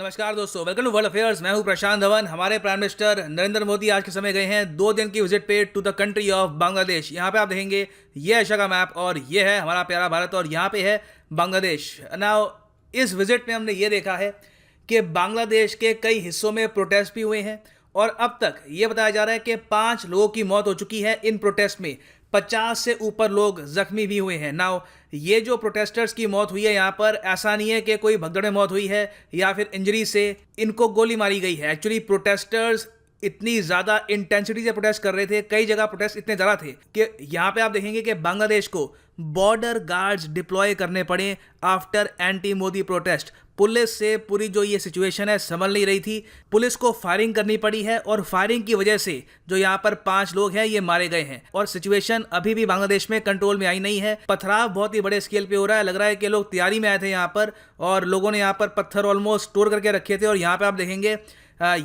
नमस्कार दोस्तों, welcome to world affairs. मैं हूं प्रशांत धवन। हमारे प्राइम मिनिस्टर नरेंद्र मोदी आज के समय गए हैं 2 दिन की विजिट पे to the country of Bangladesh. यहां पे आप देखेंगे ये एशिया का मैप और ये है हमारा प्यारा भारत और यहां पे है बांग्लादेश। नाउ इस विजिट में हमने ये देखा है कि बांग्लादेश के कई हिस्सों में प्रोटेस्ट भी हुए हैं और अब तक ये बताया जा रहा है कि 5 लोगों की मौत हो चुकी है इन प्रोटेस्ट में। 50 से ऊपर लोग जख्मी भी हुए हैं। नाउ ये जो प्रोटेस्टर्स की मौत हुई है यहाँ पर, ऐसा नहीं है कि कोई भगदड़ में मौत हुई है या फिर इंजरी से इनको गोली मारी गई है। एक्चुअली प्रोटेस्टर्स इतनी ज़्यादा इंटेंसिटी से प्रोटेस्ट कर रहे थे, कई जगह प्रोटेस्ट इतने ज़्यादा थे कि यहाँ पे आप देखेंगे कि बांग्लादेश को बॉर्डर गार्ड्स डिप्लॉय करने पड़े after anti Modi protest. Police से पूरी जो ये सिचुएशन है संभल नहीं रही थी, पुलिस को फायरिंग करनी पड़ी है और फायरिंग की वजह से जो यहाँ पर 5 लोग हैं ये मारे गए हैं और सिचुएशन अभी भी बांग्लादेश में कंट्रोल में आई नहीं है। पथराव बहुत ही बड़े स्केल पे हो रहा है। लग रहा है कि लोग तैयारी में आए थे यहाँ पर और लोगों ने यहाँ पर पत्थर ऑलमोस्ट स्टोर करके रखे थे और यहाँ पे आप देखेंगे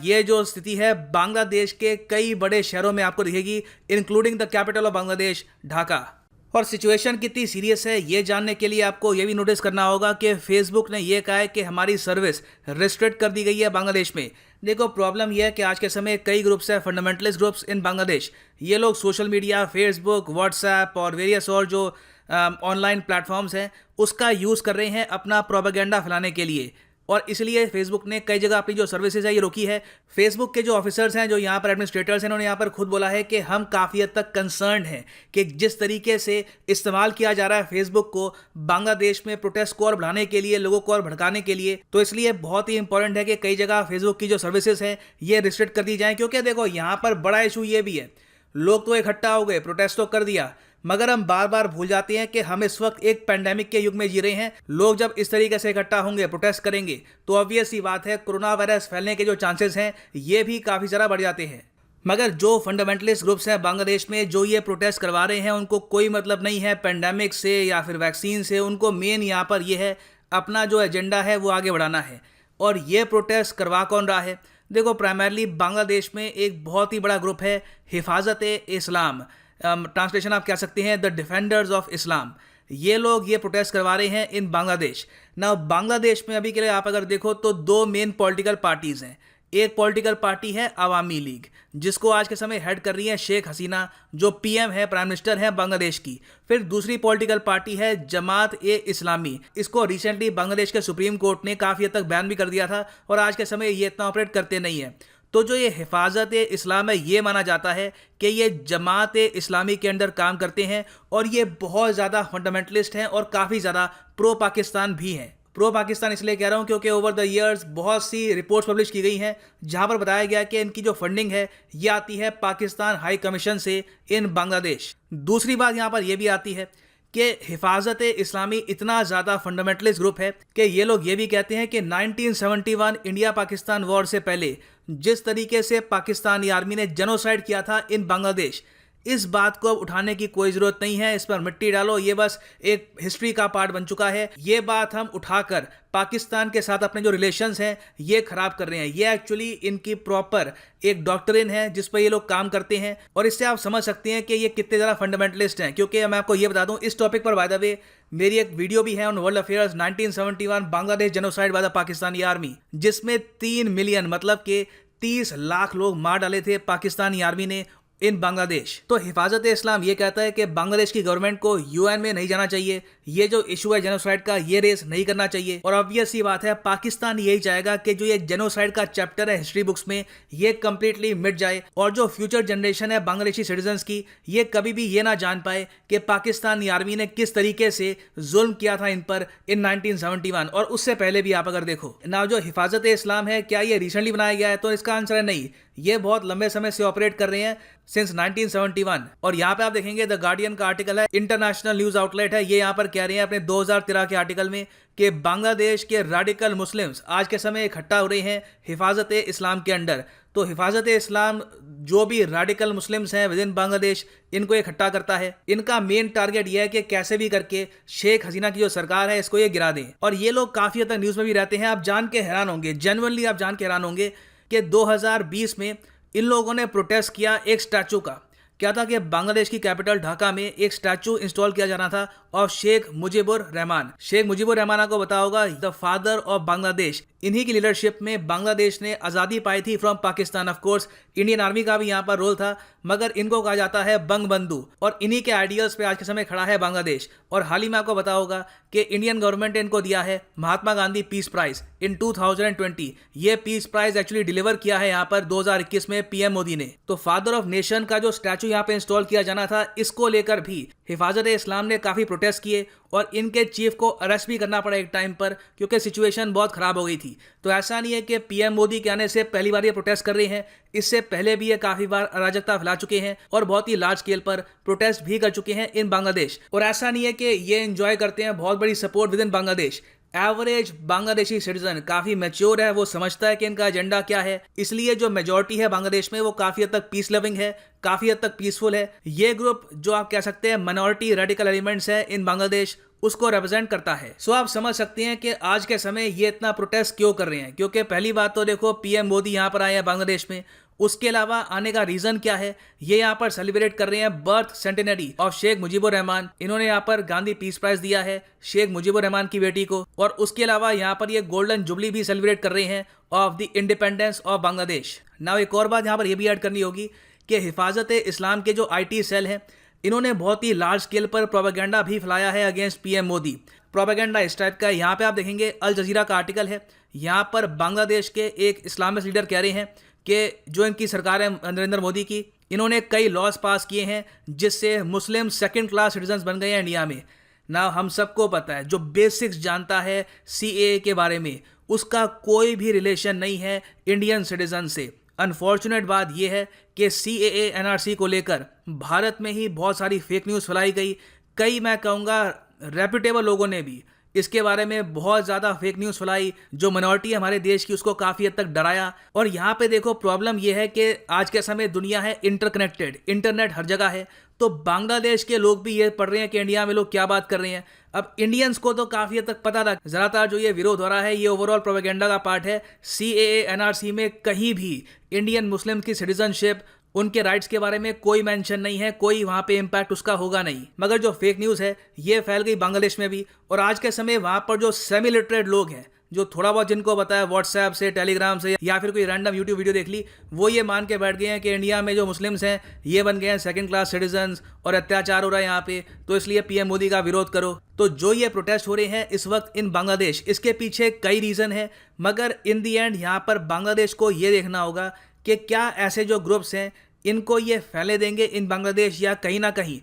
ये जो स्थिति है बांग्लादेश के कई बड़े शहरों में आपको दिखेगी, including the capital of Bangladesh, Dhaka. और सिचुएशन कितनी सीरियस है ये जानने के लिए आपको ये भी नोटिस करना होगा कि फेसबुक ने ये कहा है कि हमारी सर्विस रिस्ट्रिक्ट कर दी गई है बांग्लादेश में। देखो, प्रॉब्लम यह है कि आज के समय कई ग्रुप्स हैं, फंडामेंटलिस्ट ग्रुप्स इन बांग्लादेश। ये लोग सोशल मीडिया, फेसबुक, व्हाट्सएप और वेरियस और जो ऑनलाइन प्लेटफॉर्म्स हैं उसका यूज़ कर रहे हैं अपना प्रोपेगेंडा फैलाने के लिए और इसलिए फेसबुक ने कई जगह अपनी जो सर्विसेज है ये रोकी है। फेसबुक के जो ऑफिसर्स हैं, जो यहाँ पर एडमिनिस्ट्रेटर्स हैं, उन्होंने यहाँ पर खुद बोला है कि हम काफ़ी हद तक कंसर्न हैं कि जिस तरीके से इस्तेमाल किया जा रहा है फेसबुक को बांग्लादेश में प्रोटेस्ट को और बढ़ाने के लिए, लोगों को और भड़काने के लिए, तो इसलिए बहुत ही इंपॉर्टेंट है कि कई जगह फेसबुक की जो सर्विसेज हैं ये रिस्ट्रिक्ट कर दी जाए। क्योंकि देखो, यहाँ पर बड़ा इशू ये भी है, लोग तो इकट्ठा हो गए, प्रोटेस्ट तो कर दिया, मगर हम बार बार भूल जाते हैं कि हम इस वक्त एक पैंडेमिक के युग में जी रहे हैं। लोग जब इस तरीके से इकट्ठा होंगे, प्रोटेस्ट करेंगे, तो ऑब्वियस सी बात है कोरोना वायरस फैलने के जो चांसेस हैं ये भी काफ़ी ज़्यादा बढ़ जाते हैं। मगर जो फंडामेंटलिस्ट ग्रुप्स हैं बांग्लादेश में, जो ये प्रोटेस्ट करवा रहे हैं, उनको कोई मतलब नहीं है पैंडेमिक से या फिर वैक्सीन से। उनको मेन यहाँ पर ये है अपना जो एजेंडा है वो आगे बढ़ाना है। और ये प्रोटेस्ट करवा कौन रहा है? देखो, प्राइमरली बांग्लादेश में एक बहुत ही बड़ा ग्रुप है हिफाजत-ए-इस्लाम, ट्रांसलेशन आप कह सकते हैं द डिफेंडर्स ऑफ इस्लाम। ये लोग ये प्रोटेस्ट करवा रहे हैं इन बांग्लादेश। ना बांग्लादेश में अभी के लिए आप अगर देखो तो 2 मेन पॉलिटिकल पार्टीज़ हैं। एक पॉलिटिकल पार्टी है अवामी लीग, जिसको आज के समय हेड कर रही है शेख हसीना, जो पीएम है, प्राइम मिनिस्टर है बांग्लादेश की। फिर दूसरी पॉलिटिकल पार्टी है जमात-ए-इस्लामी। इसको रिसेंटली बांग्लादेश के सुप्रीम कोर्ट ने काफ़ी हद तक बैन भी कर दिया था और आज के समय ये इतना ऑपरेट करते नहीं है। तो जो ये हिफाजत-ए-इस्लाम है, ये माना जाता है कि ये जमात-ए-इस्लामी के अंडर काम करते हैं और ये बहुत ज़्यादा फंडामेंटलिस्ट हैं और काफ़ी ज़्यादा प्रो पाकिस्तान भी हैं। प्रो पाकिस्तान इसलिए कह रहा हूँ क्योंकि ओवर द ईयर्स बहुत सी रिपोर्ट्स पब्लिश की गई हैं जहाँ पर बताया गया कि इनकी जो फंडिंग है ये आती है पाकिस्तान हाई कमीशन से इन बांग्लादेश। दूसरी बात यहाँ पर यह भी आती है कि हिफाजत-ए-इस्लामी इतना ज़्यादा फंडामेंटलिस्ट ग्रुप है कि ये लोग ये भी कहते हैं कि 1971 इंडिया पाकिस्तान वॉर से पहले जिस तरीके से पाकिस्तानी आर्मी ने जेनोसाइड किया था इन बांग्लादेश, इस बात को अब उठाने की कोई ज़रूरत नहीं है। इस पर मिट्टी डालो, ये बस एक हिस्ट्री का पार्ट बन चुका है। ये बात हम उठाकर पाकिस्तान के साथ अपने जो रिलेशंस हैं ये ख़राब कर रहे हैं। ये एक्चुअली इनकी प्रॉपर एक डॉक्ट्रिन है जिस पर ये लोग काम करते हैं और इससे आप समझ सकते हैं कि ये कितने ज़्यादा फंडामेंटलिस्ट हैं। क्योंकि मैं आपको ये बता दूं, इस टॉपिक पर बाय द वे मेरी एक वीडियो भी है on world affairs 1971 Bangladesh genocide by the Pakistani army, जिसमें 3 मिलियन मतलब के 30 लाख लोग मार डाले थे पाकिस्तानी आर्मी ने इन बांग्लादेश। तो हिफाजत-ए-इस्लाम ये कहता है कि बांग्लादेश की गवर्नमेंट को यूएन में नहीं जाना चाहिए, ये जो इशू है जेनोसाइड का ये रेस नहीं करना चाहिए। और ऑब्वियस सी बात है पाकिस्तान यही चाहेगा कि जो ये जेनोसाइड का चैप्टर है हिस्ट्री बुक्स में ये कंप्लीटली मिट जाए और जो फ्यूचर जनरेशन है बांग्लादेशी सिटीजन्स की, ये कभी भी ये ना जान पाए कि पाकिस्तानी आर्मी ने किस तरीके से जुल्म किया था इन पर इन 1971 और उससे पहले भी। आप अगर देखो ना, जो हिफाजत-ए-इस्लाम है क्या ये रिसेंटली बनाया गया है? तो इसका आंसर है नहीं। ये बहुत लंबे समय से ऑपरेट कर रहे हैं सिंस 1971। और यहाँ पे आप देखेंगे द गार्डियन का आर्टिकल है, इंटरनेशनल न्यूज़ आउटलेट है, ये यहाँ पर कह रहे हैं अपने 2013 के आर्टिकल में कि बांग्लादेश के रेडिकल मुस्लिम्स आज के समय इकट्ठा हो रहे हैं हिफाजत-ए-इस्लाम के अंडर। तो हिफाजत-ए-इस्लाम जो भी रेडिकल मुस्लिम्स हैं विद इन बांग्लादेश, इनको इकट्ठा करता है। इनका मेन टारगेट यह है कि कैसे भी करके शेख हसीना की जो सरकार है इसको ये गिरा दें। और ये लोग काफ़ी हद तक न्यूज़ में भी रहते हैं। आप जान के हैरान होंगे, जेन्युइनली आप जान के हैरान होंगे कि 2020 में इन लोगों ने प्रोटेस्ट किया एक स्टैचू का। क्या था कि बांग्लादेश की कैपिटल ढाका में एक स्टैचू इंस्टॉल किया जाना था ऑफ शेख मुजीबुर रहमान। शेख मुजीबुर रहमान को पता होगा, द फादर ऑफ बांग्लादेश। इन्हीं की लीडरशिप में बांग्लादेश ने आज़ादी पाई थी from Pakistan. Of course Indian army का भी यहाँ पर रोल था, मगर इनको कहा जाता है बंग बंधु, और इन्हीं के आइडियल्स पे आज के समय खड़ा है बांग्लादेश। और हाल ही में आपको पता होगा कि इंडियन गवर्नमेंट ने इनको दिया है Mahatma Gandhi peace prize in 2020। ये पीस प्राइज एक्चुअली डिलीवर किया है यहाँ पर 2021 में पीएम मोदी ने। तो फादर ऑफ नेशन का जो स्टैचू यहाँ पे इंस्टॉल किया जाना था, इसको लेकर भी हिफाजत इस्लाम ने काफ़ी प्रोटेस्ट किए और इनके चीफ को अरेस्ट भी करना पड़ा एक टाइम पर, क्योंकि सिचुएशन बहुत ख़राब हो गई थी। तो ऐसा नहीं है कि पीएम मोदी के आने से पहली बार ये प्रोटेस्ट कर रहे हैं, इससे पहले भी ये काफ़ी बार अराजकता फैला चुके हैं और बहुत ही लार्ज स्केल पर प्रोटेस्ट भी कर चुके हैं इन बांग्लादेश। और ऐसा नहीं है कि ये एंजॉय करते हैं बहुत बड़ी support with in Bangladesh. Average Bangladeshi citizen काफ़ी मैच्योर है, वो समझता है कि इनका एजेंडा क्या है, इसलिए जो मेजॉरिटी है बांग्लादेश में वो काफ़ी हद तक पीस लविंग है, काफ़ी हद तक पीसफुल है। ये ग्रुप जो आप कह सकते हैं माइनॉरिटी रेडिकल एलिमेंट्स है इन बांग्लादेश, उसको रिप्रेजेंट करता है। सो आप समझ सकते हैं कि आज के समय ये इतना प्रोटेस्ट क्यों कर रहे हैं, क्योंकि पहली बात तो देखो पीएम मोदी यहाँ पर आए हैं बांग्लादेश में। उसके अलावा आने का रीजन क्या है, ये यहाँ पर सेलिब्रेट कर रहे हैं birth centenary of Sheikh Mujibur Rahman. इन्होंने यहाँ पर गांधी पीस प्राइज दिया है शेख मुजीबुर रहमान की बेटी को, और उसके अलावा यहाँ पर ये गोल्डन जुबली भी सेलिब्रेट कर रहे हैं of the independence of Bangladesh. Now एक और बात यहाँ पर यह भी ऐड करनी होगी कि हिफाजत इस्लाम के जो IT सेल हैं, इन्होंने बहुत ही लार्ज स्केल पर प्रोपेगेंडा भी फैलाया है अगेंस्ट पीएम मोदी। प्रोपेगेंडा इस टाइप का है, यहाँ पे आप देखेंगे अल जजीरा का आर्टिकल है, यहाँ पर बांग्लादेश के एक इस्लामिस्ट लीडर कह रहे हैं कि जो इनकी सरकार है नरेंद्र मोदी की, इन्होंने कई लॉज पास किए हैं जिससे मुस्लिम सेकंड क्लास सिटीजन्स बन गए हैं इंडिया में। ना हम सबको पता है, जो बेसिक्स जानता है CAA के बारे में, उसका कोई भी रिलेशन नहीं है इंडियन सिटीजन से। अनफॉर्चुनेट बात यह है कि CAA NRC को लेकर भारत में ही बहुत सारी फेक न्यूज़ फैलाई गई। कई मैं कहूँगा रेप्यूटेबल लोगों ने भी इसके बारे में बहुत ज़्यादा फेक न्यूज़ फैलाई, जो मिनॉरिटी है हमारे देश की उसको काफ़ी हद तक डराया। और यहाँ पे देखो प्रॉब्लम ये है कि आज के समय दुनिया है इंटरकनेक्टेड, इंटरनेट हर जगह है, तो बांग्लादेश के लोग भी ये पढ़ रहे हैं कि इंडिया में लोग क्या बात कर रहे हैं। अब इंडियंस को तो काफ़ी हद तक पता था, ज़्यादातर जो ये विरोध हो रहा है ये ओवरऑल प्रोपेगेंडा का पार्ट है। CAA NRC में कहीं भी इंडियन मुस्लिम की सिटीजनशिप, उनके राइट्स के बारे में कोई मेंशन नहीं है, कोई वहाँ पे इम्पैक्ट उसका होगा नहीं। मगर जो फेक न्यूज़ है ये फैल गई बांग्लादेश में भी, और आज के समय वहाँ पर जो सेमी लिटरेट लोग हैं, जो थोड़ा बहुत जिनको पता है व्हाट्सएप से, टेलीग्राम से, या फिर कोई रैंडम यूट्यूब वीडियो देख ली, वो ये मान के बैठ गए हैं कि इंडिया में जो मुस्लिम्स हैं ये बन गए हैं सेकंड क्लास सिटीजन्स और अत्याचार हो रहा है यहाँ पे, तो इसलिए पीएम मोदी का विरोध करो। तो जो ये प्रोटेस्ट हो रहे हैं इस वक्त इन बांग्लादेश, इसके पीछे कई रीज़न है, मगर इन दी एंड यहाँ पर बांग्लादेश को ये देखना होगा कि क्या ऐसे जो ग्रुप्स हैं इनको ये फैले देंगे इन बांग्लादेश, या कहीं ना कहीं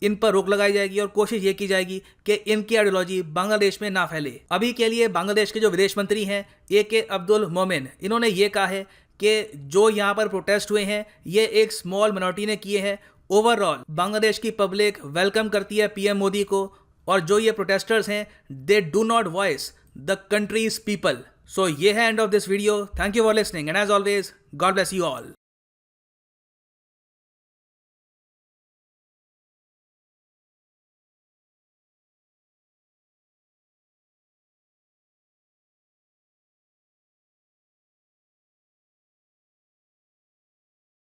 इन पर रोक लगाई जाएगी और कोशिश ये की जाएगी कि इनकी आइडियोलॉजी बांग्लादेश में ना फैले। अभी के लिए बांग्लादेश के जो विदेश मंत्री हैं AK अब्दुल मोमेन, इन्होंने ये कहा है कि जो यहाँ पर प्रोटेस्ट हुए हैं ये एक स्मॉल मिनॉरिटी ने किए हैं। ओवरऑल बांग्लादेश की पब्लिक वेलकम करती है पीएम मोदी को, और जो ये प्रोटेस्टर्स हैं they do not voice the country's people. So ये है end of this video. Thank you for listening and as always God bless you all.